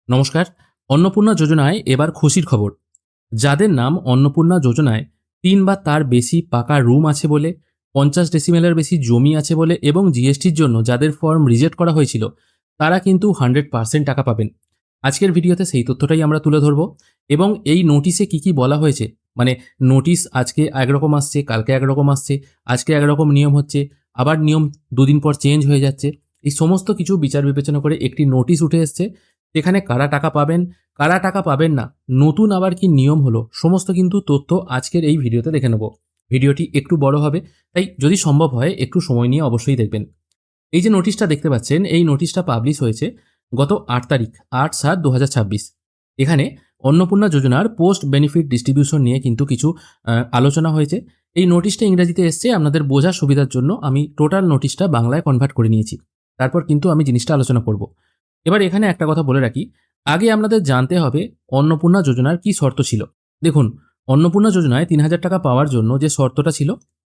নমস্কার। অন্নপূর্ণা যোজনায় এবার খুশির খবর। যাদের নাম অন্নপূর্ণা যোজনায় ৩ বা তার বেশি পাকা রুম আছে বলে, ৫০ ডেসিমেলের বেশি জমি আছে বলে এবং জিএসটির জন্য যাদের ফর্ম রিজেক্ট করা হয়েছিল, তারা কিন্তু 100% টাকা পাবেন। আজকের ভিডিওতে সেই তথ্যটাই আমরা তুলে ধরব এবং এই নোটিশে কি বলা হয়েছে, মানে নোটিশ আজকে একরকম আসছে, কালকে একরকম আসছে, আজকে একরকম নিয়ম হচ্ছে, আবার নিয়ম দুদিন পর চেঞ্জ হয়ে যাচ্ছে। এই সমস্ত কিছু বিচার বিবেচনা করে একটি নোটিশ উঠে এসছে। সেখানে কারা টাকা পাবেন, কারা টাকা পাবেন না, নতুন আবার কি নিয়ম হলো, সমস্ত কিন্তু তথ্য আজকের এই ভিডিওতে দেখে নেব। ভিডিওটি একটু বড় হবে, তাই যদি সম্ভব হয় একটু সময় নিয়ে অবশ্যই দেখবেন। এই যে নোটিশটা দেখতে পাচ্ছেন, এই নোটিশটা পাবলিশ হয়েছে গত ৮ তারিখ, ৮/৭/২০২৬। এখানে অন্নপূর্ণা যোজনার পোস্ট বেনিফিট ডিস্ট্রিবিউশন নিয়ে কিন্তু কিছু আলোচনা হয়েছে। এই নোটিশটা ইংরেজিতে এসছে, আপনাদের বোঝার সুবিধার জন্য আমি টোটাল নোটিশটা বাংলায় কনভার্ট করে নিয়েছি। তারপর কিন্তু আমি জিনিসটা আলোচনা করব। এবার এখানে একটা কথা বলে রাখি, আগে আপনাদের জানতে হবে অন্নপূর্ণা যোজনার কি শর্ত ছিল। দেখুন, অন্নপূর্ণা যোজনায় ৩,০০০ টাকা পাওয়ার জন্য যে শর্তটা ছিল,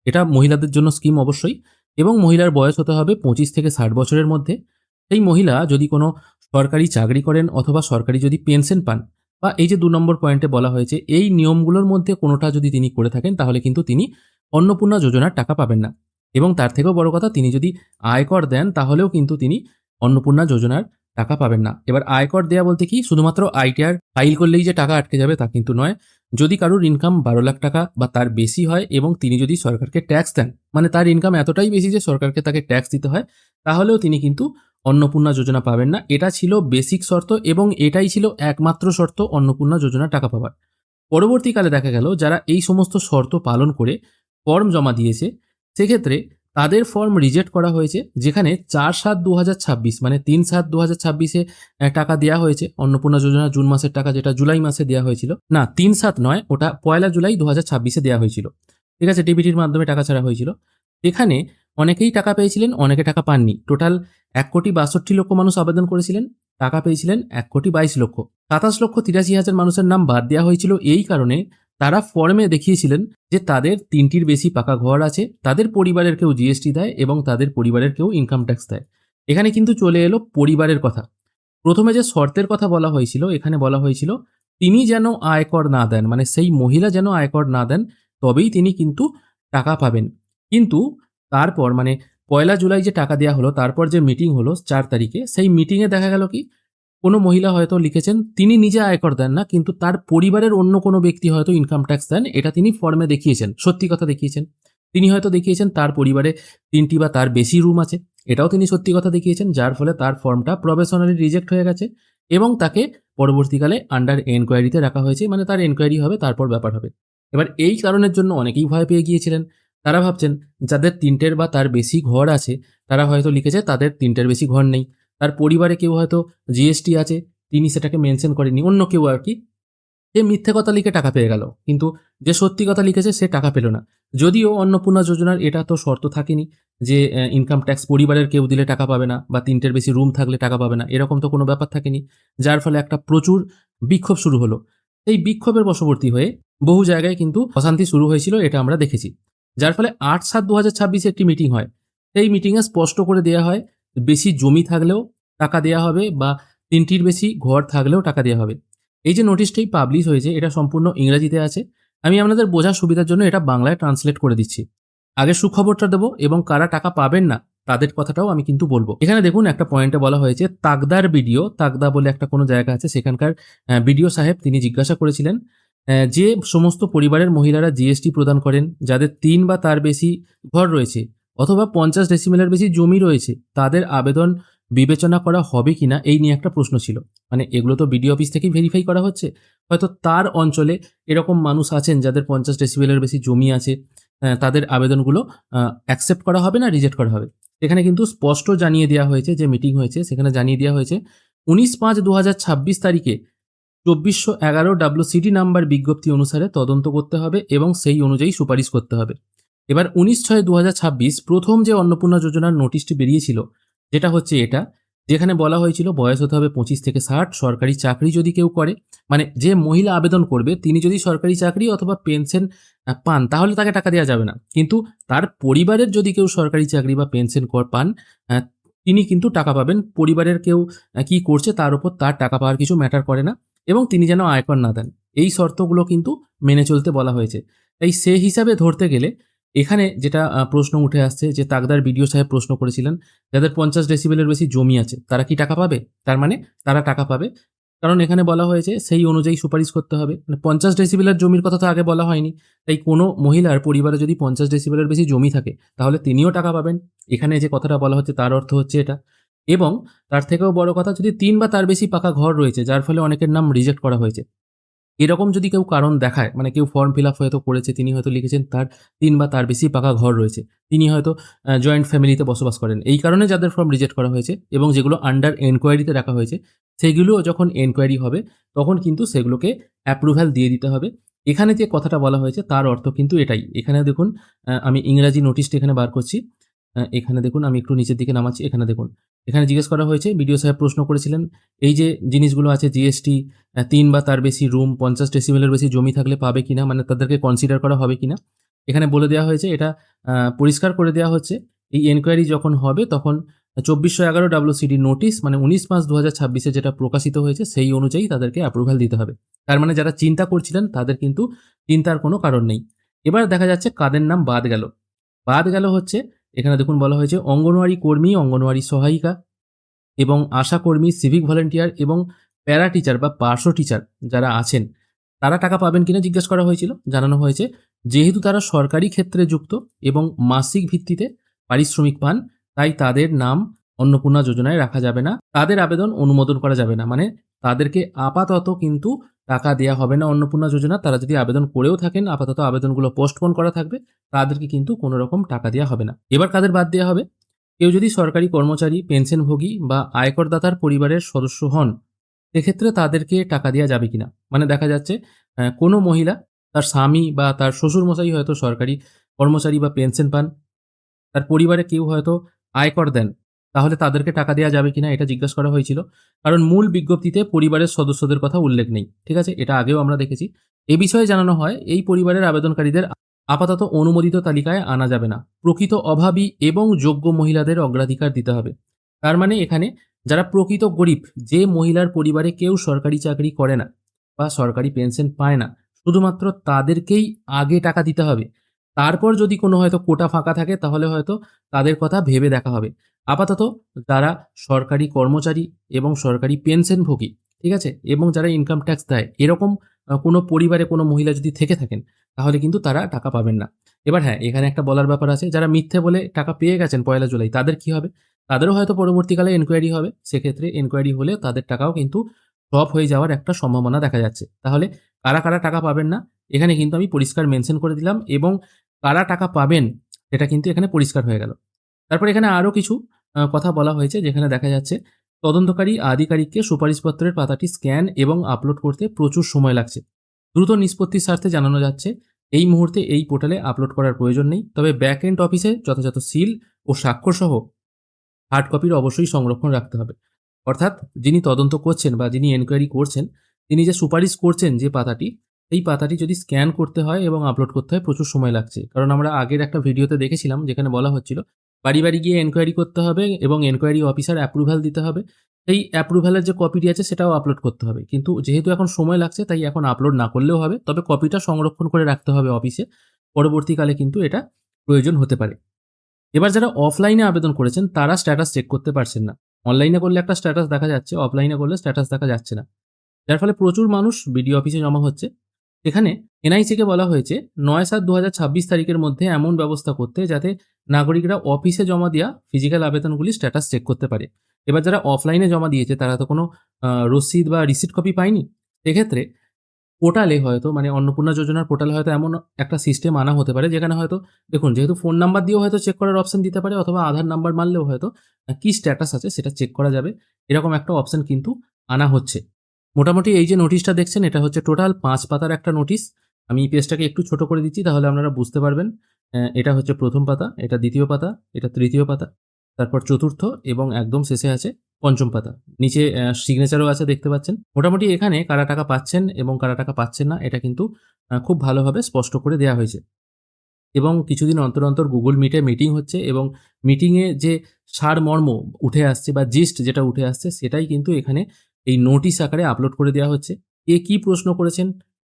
এটা মহিলাদের জন্য স্কিম অবশ্যই, এবং মহিলার বয়স হতে হবে ২৫ থেকে ৬০ বছরের মধ্যে। সেই মহিলা যদি কোনো সরকারি চাকরি করেন অথবা সরকারি যদি পেনশন পান, বা এই যে ২ নম্বর পয়েন্টে বলা হয়েছে এই নিয়মগুলোর মধ্যে কোনোটা যদি তিনি করে থাকেন, তাহলে কিন্তু তিনি অন্নপূর্ণা যোজনার টাকা পাবেন না। এবং তার থেকেও বড় কথা, তিনি যদি আয়কর দেন তাহলেও কিন্তু তিনি অন্নপূর্ণা যোজনার টাকা পাবেন না। এবার আয়কর দেয়া বলতে কি, শুধুমাত্র আইটিআর ফাইল করলেই যে টাকা আটকে যাবে তা কিন্তু নয়। যদি কারোর ইনকাম ১২ লাখ টাকা বা তার বেশি হয় এবং তিনি যদি সরকারকে ট্যাক্স দেন, মানে তার ইনকাম এতটাই বেশি যে সরকারকে তাকে ট্যাক্স দিতে হয়, তাহলেও তিনি কিন্তু অন্নপূর্ণা যোজনা পাবেন না। এটা ছিল বেসিক শর্ত এবং এটাই ছিল একমাত্র শর্ত অন্নপূর্ণা যোজনা টাকা পাওয়ার। পরবর্তীকালে দেখা গেল যারা এই সমস্ত শর্ত পালন করে ফর্ম জমা দিয়েছে, সেক্ষেত্রে তাদের ফর্ম রিজেক্ট করা হয়েছে। যেখানে ৪/৭/২০২৬ মানে ৩/৭/২০২৬-এ টাকা দেওয়া হয়েছে অন্নপূর্ণা যোজনা জুন মাসের টাকা, যেটা জুলাই মাসে দেওয়া হয়েছিল। না, ৩/৭ নয়, ওটা ১ জুলাই ২০২৬-এ দেওয়া হয়েছিল। ঠিক আছে, ডিবিটির মাধ্যমে টাকা ছাড়া হয়েছিল। এখানে অনেকেই টাকা পেয়েছিলেন, অনেকে টাকা পাননি। টোটাল ১,৬২,০০,০০০ মানুষ আবেদন করেছিলেন, টাকা পেয়েছিলেন ১,২২,০০,০০০। ২৭,৮৩,০০০ মানুষের নাম বাদ দেওয়া হয়েছিল এই কারণে, তারা ফর্মে দেখিয়েছিলেন যে তাদের ৩টির বেশি পাকা ঘর আছে, তাদের পরিবারের কেউ জিএসটি দেয় এবং তাদের পরিবারের কেউ ইনকাম ট্যাক্স দেয়। এখানে কিন্তু চলে এলো পরিবারের কথা। প্রথমে যে শর্তের কথা বলা হয়েছিল, এখানে বলা হয়েছিল তিনি যেন আয়কর না দেন, মানে সেই মহিলা যেন আয়কর না দেন, তবেই তিনি কিন্তু টাকা পাবেন। কিন্তু তারপর মানে ১ জুলাই যে টাকা দেওয়া হলো, তারপর যে মিটিং হলো ৪ তারিখে, সেই মিটিংয়ে দেখা গেল কি, কোনো মহিলা হয়তো লিখেছেন তিনি নিজে আয়কর দেন না, কিন্তু তার পরিবারের অন্য কোনো ব্যক্তি হয়তো ইনকাম ট্যাক্স দেন, এটা তিনি ফর্মে দেখিয়েছেন, সত্যি কথা দেখিয়েছেন। তিনি হয়তো দেখিয়েছেন তার পরিবারে ৩টি বা তার বেশি রুম আছে, এটাও তিনি সত্যি কথা দেখিয়েছেন, যার ফলে তার ফর্মটা প্রবেশনারি রিজেক্ট হয়ে গেছে এবং তাকে পরবর্তীকালে আন্ডার এনকোয়ারিতে রাখা হয়েছে, মানে তার এনকোয়ারি হবে, তারপর ব্যাপার হবে। এবার এই কারণের জন্য অনেকেই ভয় পেয়ে গিয়েছিলেন। তারা ভাবছেন যাদের ৩টের বা তার বেশি ঘর আছে, তারা হয়তো লিখেছে তাদের ৩টের বেশি ঘর নেই। তার পরিবারে কেউ হয়তো জিএসটি আছে, তিনি সেটাকে মেনশন করেননি, অন্য কেউ আর কি, সে মিথ্যে কথা লিখে টাকা পেয়ে গেল, কিন্তু যে সত্যি কথা লিখেছে সে টাকা পেল না। যদিও অন্নপূর্ণা যোজনার এটা তো শর্ত থাকেনি যে ইনকাম ট্যাক্স পরিবারের কেউ দিলে টাকা পাবে না বা ৩টের বেশি রুম থাকলে টাকা পাবে না, এরকম তো কোনো ব্যাপার থাকেনি। যার ফলে একটা প্রচুর বিক্ষোভ শুরু হলো। এই বিক্ষোভের বশবর্তী হয়ে বহু জায়গায় কিন্তু অশান্তি শুরু হয়েছিল, এটা আমরা দেখেছি। যার ফলে ৮/৭/২০২৬ একটি মিটিং হয়। সেই মিটিংয়ে স্পষ্ট করে দেওয়া হয় বেশি জমি থাকলেও টাকা দেওয়া হবে বা ৩টির বেশি ঘর থাকলেও টাকা দেওয়া হবে। এই যে নোটিশটি পাবলিশ হয়েছে, এটা সম্পূর্ণ ইংরেজিতে আছে। আমি আপনাদের বোঝার সুবিধার জন্য এটা বাংলায় ট্রান্সলেট করে দিচ্ছি। আগে সুখবরটা দেবো এবং কারা টাকা পাবেন না তাদের কথাটাও আমি কিন্তু বলবো। এখানে দেখুন, একটা পয়েন্টে বলা হয়েছে তাকদার বিডিও, তাকদা বলে একটা কোনো জায়গা আছে, সেখানকার বিডিও সাহেব তিনি জিজ্ঞাসা করেছিলেন যে সমস্ত পরিবারের মহিলারা জিএসটি প্রদান করেন, যাদের ৩ বা তার বেশি ঘর রয়েছে অথবা ৫০ ডেসিমেলের বেশি জমি রয়েছে, তাদের আবেদন বিবেচনা করা হবে কিনা, এই নিয়ে একটা প্রশ্ন ছিল। মানে এগুলো তো বিডিও অফিস থেকেই ভেরিফাই করা হচ্ছে। হয়তো তার অঞ্চলে এরকম মানুষ আছেন যাদের ৫০ ডেসিবেলের বেশি জমি আছে, তাদের আবেদনগুলো অ্যাকসেপ্ট করা হবে না রিজেক্ট করা হবে। এখানে কিন্তু স্পষ্ট জানিয়ে দেওয়া হয়েছে, যে মিটিং হয়েছে সেখানে জানিয়ে দেওয়া হয়েছে ১৯/৫/২০২৬ তারিখে ২৪১১ WCD নাম্বার বিজ্ঞপ্তি অনুসারে তদন্ত করতে হবে এবং সেই অনুযায়ী সুপারিশ করতে হবে। এবার ১৯/৬/২০২৬ প্রথম যে অন্নপূর্ণা যোজনার নোটিশটি বেরিয়েছিল, যেটা হচ্ছে এটা, যেখানে বলা হয়েছিল বয়স হতে হবে ২৫ থেকে ৬০, সরকারি চাকরি যদি কেউ করে, মানে যে মহিলা আবেদন করবে তিনি যদি সরকারি চাকরি অথবা পেনশন পান, তাহলে তাকে টাকা দেওয়া যাবে না। কিন্তু তার পরিবারের যদি কেউ সরকারি চাকরি বা পেনশন পান, তিনি কিন্তু টাকা পাবেন। পরিবারের কেউ কি করছে তার উপর তার টাকা পাওয়ার কিছু ম্যাটার করে না এবং তিনি যেন আয়কর না দেন। এই শর্তগুলো কিন্তু মেনে চলতে বলা হয়েছে। তাই সে হিসাবে ধরতে গেলে এখানে যেটা প্রশ্ন উঠে আসছে যে তাকদার বিডিও সাহেব প্রশ্ন করেছিলেন, যাদের ৫০ ডেসিবেলের বেশি জমি আছে তারা কি টাকা পাবে? তার মানে তারা টাকা পাবে। কারণ এখানে বলা হয়েছে সেই অনুযায়ী সুপারিশ করতে হবে। মানে ৫০ ডেসিবেলের জমির কথা তো আগে বলা হয়নি। তাই কোনো মহিলার পরিবারে যদি ৫০ ডেসিবেলের বেশি জমি থাকে তাহলে তিনিও টাকা পাবেন। এখানে যে কথাটা বলা হচ্ছে তার অর্থ হচ্ছে এটা। এবং তার থেকেও বড় কথা, যদি ৩ বা তার বেশি পাকা ঘর রয়েছে যার ফলে অনেকের নাম রিজেক্ট করা হয়েছে। এরকম যদি কেউ কারণ দেখায়, মানে কেউ ফর্ম ফিল আপ হয়তো করেছে, তিনি হয়তো লিখেছেন তার ৩ বা তার বেশি পাকা ঘর রয়েছে। তিনি হয়তো জয়েন্ট ফ্যামিলিতে বসবাস করেন। এই কারণে যাদের ফর্ম রিজেক্ট করা হয়েছে এবং যেগুলো আন্ডার এনকোয়ারিতে রাখা হয়েছে, সেগুলোও যখন এনকোয়ারি হবে তখন কিন্তু সেগুলোকে অ্যাপ্রুভাল দিয়ে দিতে হবে। এখানে যে কথাটা বলা হয়েছে তার অর্থ কিন্তু এটাই। এখানে দেখুন, আমি ইংরাজি নোটিশটা এখানে বার করছি। এখানে দেখুন, আমি একটু নিচের দিকে নামাচ্ছি। এখানে দেখুন। এখানে জিজ্ঞেস করা হয়েছে, বিডিও সাহেব প্রশ্ন করেছিলেন, এই যে জিনিসগুলো আছে জিএসটি, ৩ বা তার বেশি রুম, ৫০ ডেসিবেলের বেশি জমি থাকলে পাবে কিনা? মানে তাদেরকে কনসিডার করা হবে কিনা? এখানে বলে দেওয়া হয়েছে, এটা পরিষ্কার করে দেওয়া হচ্ছে, এই এনকোয়ারি যখন হবে তখন ২৪১১ WCD নোটিশ, মানে ১৯/৫/২০২৬ যেটা প্রকাশিত হয়েছে সেই অনুযায়ী তাদেরকে অ্যাপ্রুভাল দিতে হবে। তার মানে যারা চিন্তা করছিলেন তাদের কিন্তু চিন্তার কোনো কারণ নেই। এবার দেখা যাচ্ছে কাদের নাম বাদ গেল। বাদ গেল হচ্ছে, এখানে দেখুন বলা হয়েছে অঙ্গনওয়াড়ি কর্মী, অঙ্গনওয়াড়ি সহায়িকা এবং আশাকর্মী, সিভিক ভলান্টিয়ার এবং প্যারা টিচার বা পার্শ্ব টিচার যারা আছেন, তারা টাকা পাবেন কিনা জিজ্ঞেস করা হয়েছিল। জানানো হয়েছে যেহেতু তারা সরকারি ক্ষেত্রে যুক্ত এবং মাসিক ভিত্তিতে পারিশ্রমিক পান, তাই তাদের নাম অন্নপূর্ণা যোজনায় রাখা যাবে না। তাদের আবেদন অনুমোদন করা যাবে না। মানে তাদেরকে আপাতত কিন্তু টাকা দেয়া হবে না অন্নপূর্ণা যোজনা। তারা যদি আবেদন করেও থাকেন, আপাতত আবেদনগুলো পোস্টপোন করা থাকবে। তাদেরকে কিন্তু কোনো রকম টাকা দেওয়া হবে না। এবার কাদের বাদ দেওয়া হবে? কেউ যদি সরকারি কর্মচারী, পেনশনভোগী বা আয়করদাতার পরিবারের সদস্য হন, সেক্ষেত্রে তাদেরকে টাকা দেওয়া যাবে কিনা। মানে দেখা যাচ্ছে কোনো মহিলা, তার স্বামী বা তার শ্বশুরমশাই হয়তো সরকারি কর্মচারী বা পেনশন পান, তার পরিবারে কেউ হয়তো আয়কর দেন, তাহলে তাদেরকে টাকা দেওয়া যাবে কিনা এটা জিজ্ঞেস করা হয়েছিল। কারণ মূল বিজ্ঞপ্তিতে পরিবারের সদস্যদের কথা উল্লেখ নেই। ঠিক আছে? এটা আগেও আমরা দেখেছি। এ বিষয়ে জানানো হয় এই পরিবারের আবেদনকারীদের আপাতত অনুমোদিত তালিকায় আনা যাবে না। প্রকৃত অভাবী এবং যোগ্য মহিলাদের অগ্রাধিকার দিতে হবে। তার মানে এখানে যারা প্রকৃত গরিব, যে মহিলার পরিবারে কেউ সরকারি চাকরি করে না বা সরকারি পেনশন পায় না, শুধুমাত্র তাদেরকেই আগে টাকা দিতে হবে। তারপর যদি কোনো হয়তো কোটা ফাঁকা থাকে তাহলে হয়তো তাদের কথা ভেবে দেখা হবে। আপাতত যারা সরকারি কর্মচারী এবং সরকারি পেনশনভোগী, ঠিক আছে? এবং যারা ইনকাম ট্যাক্স দেয়, এরকম কোনো পরিবারে কোনো মহিলা যদি থেকে থাকেন, তাহলে কিন্তু তারা টাকা পাবেন না। এবার হ্যাঁ, এখানে একটা বলার ব্যাপার আছে, যারা মিথ্যে বলে টাকা পেয়ে গেছেন ১লা জুলাই, তাদের কি হবে? তাদেরও হয়তো পরবর্তীকালে এনকোয়ারি হবে। সেক্ষেত্রে এনকোয়ারি হলে তাদের টাকাও কিন্তু ড্রপ হয়ে যাওয়ার একটা সম্ভাবনা দেখা যাচ্ছে। তাহলে কারা, কারা টাকা পাবেন না, এখানে কিন্তু আমি পরিষ্কার মেনশন করে দিলাম এবং কারা টাকা পাবেন সেটা কিন্তু এখানে পরিষ্কার হয়ে গেল। তারপর এখানে আরও কিছু কথা বলা হয়েছে, যেখানে দেখা যাচ্ছে তদন্তকারী আধিকারিককে সুপারিশপত্রের পাতাটি স্ক্যান এবং আপলোড করতে প্রচুর সময় লাগছে। দ্রুত নিষ্পত্তির স্বার্থে জানানো যাচ্ছে এই মুহূর্তে এই পোর্টালে আপলোড করার প্রয়োজন নেই। তবে ব্যাক এন্ড অফিসে যথাযথ সিল ও স্বাক্ষরসহ হার্ড কপির অবশ্যই সংরক্ষণ রাখতে হবে। অর্থাৎ যিনি তদন্ত করছেন বা যিনি এনকোয়ারি করছেন, তিনি যে সুপারিশ করছেন যে পাতাটি, সেই পাতাটি যদি স্ক্যান করতে হয় এবং আপলোড করতে হয় প্রচুর সময় লাগছে। কারণ আমরা আগের একটা ভিডিওতে দেখেছিলাম যেখানে বলা হচ্ছিল বাড়ি, বাড়ি গিয়ে এনকোয়ারি করতে হবে এবং এনকোয়ারি অফিসার অ্যাপ্রুভাল দিতে হবে। সেই অ্যাপ্রুভালের যে কপিটি আছে সেটাও আপলোড করতে হবে। কিন্তু যেহেতু এখন সময় লাগছে তাই এখন আপলোড না করলেও হবে। তবে কপিটা সংরক্ষণ করে রাখতে হবে অফিসে। পরবর্তীকালে কিন্তু এটা প্রয়োজন হতে পারে। এবার যারা অফলাইনে আবেদন করেছেন তারা স্ট্যাটাস চেক করতে পারছেন না। অনলাইনে করলে একটা স্ট্যাটাস দেখা যাচ্ছে, অফলাইনে করলে স্ট্যাটাস দেখা যাচ্ছে না। যার ফলে প্রচুর মানুষ বিডিও অফিসে জমা হচ্ছে। এখানে এনআইসিকে বলা হয়েছে ৯/৭/২০২৬ তারিখের মধ্যে এমন ব্যবস্থা করতে যাতে নাগরিকরা অফিসে জমা দেওয়া ফিজিক্যাল আবেদনগুলি স্ট্যাটাস চেক করতে পারে। এবার যারা অফলাইনে জমা দিয়েছে তারা তো কোনো রসিদ বা রিসিট কপি পায়নি। সেক্ষেত্রে পোর্টালে হয়তো, মানে অন্নপূর্ণা যোজনার পোর্টালে হয়তো এমন একটা সিস্টেম আনা হতে পারে যেখানে হয়তো দেখুন, যেহেতু ফোন নাম্বার দিয়েও হয়তো চেক করার অপশন দিতে পারে অথবা আধার নাম্বার মারলেও হয়তো কি স্ট্যাটাস আছে সেটা চেক করা যাবে। এরকম একটা অপশন কিন্তু আনা হচ্ছে। মোটামুটি এই যে নোটিশটা দেখছেন এটা হচ্ছে টোটাল ৫ পাতার একটা নোটিশ। আমি পেজটাকে একটু ছোট করে দিচ্ছি তাহলে আপনারা বুঝতে পারবেন। এটা হচ্ছে ১ম পাতা, এটা ২য় পাতা, এটা ৩য় পাতা, তারপর ৪র্থ এবং একদম শেষে আছে ৫ম পাতা। নিচে সিগনেচারও আছে দেখতে পাচ্ছেন। মোটামুটি এখানে কারা টাকা পাচ্ছেন এবং কারা টাকা পাচ্ছেন না এটা কিন্তু খুব ভালোভাবে স্পষ্ট করে দেয়া হয়েছে। এবং কিছুদিন অন্তর অন্তর গুগল মিটে মিটিং হচ্ছে এবং মিটিংয়ে যে সারমর্ম উঠে আসছে বা জিস্ট যেটা উঠে আসছে সেটাই কিন্তু এখানে এই নোটিশ আকারে আপলোড করে দেওয়া হচ্ছে। কে কী প্রশ্ন করেছেন,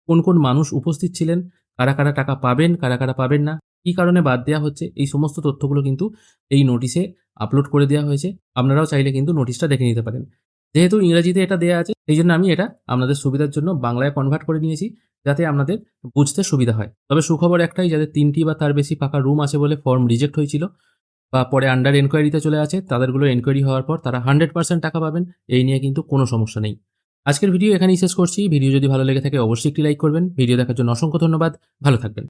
কোন কোন মানুষ উপস্থিত ছিলেন, কারা কারা টাকা পাবেন, কারা কারা পাবেন না, কী কারণে বাদ দেওয়া হচ্ছে, এই সমস্ত তথ্যগুলো কিন্তু এই নোটিশে আপলোড করে দেওয়া হয়েছে। আপনারাও চাইলে কিন্তু নোটিশটা দেখে নিতে পারেন। যেহেতু ইংরেজিতে এটা দেয়া আছে সেই জন্য আমি এটা আপনাদের সুবিধার জন্য বাংলায় কনভার্ট করে নিয়েছি, যাতে আপনাদের বুঝতে সুবিধা হয়। তবে সুখবর একটাই, যাদের ৩টি বা তার বেশি পাকা রুম আছে বলে ফর্ম রিজেক্ট হয়েছিল বা পরে আন্ডার এনকোয়ারিতে চলে আছে, তাদেরগুলো এনকোয়ারি হওয়ার পর তারা 100% টাকা পাবেন। এই নিয়ে কিন্তু কোনো সমস্যা নেই। আজকের ভিডিও এখানেই শেষ করছি। ভিডিও যদি ভালো লেগে থাকে অবশ্যই একটি লাইক করবেন। ভিডিও দেখার জন্য অসংখ্য ধন্যবাদ। ভালো থাকবেন।